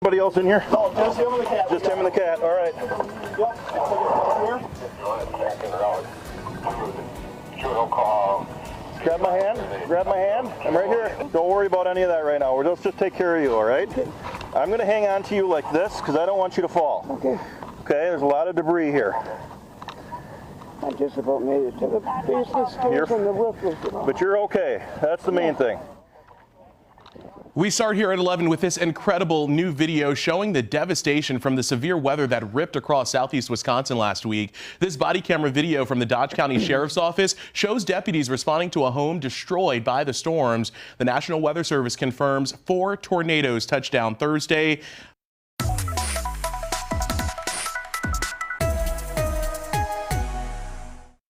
Anybody else in here? No, just him and the cat. Just him and the cat. All right. Grab my hand. Grab my hand. I'm right here. Don't worry about any of that right now. Let's just take care of you, all right? I'm going to hang on to you like this because I don't want you to fall. Okay. Okay, there's a lot of debris here. I just about made it to the base of the stairs and the roof was gone. But you're okay. That's the main thing. We start here at 11 with this incredible new video showing the devastation from the severe weather that ripped across southeast Wisconsin last week. This body camera video from the Dodge County Sheriff's Office shows deputies responding to a home destroyed by the storms. The National Weather Service confirms 4 tornadoes touched down Thursday.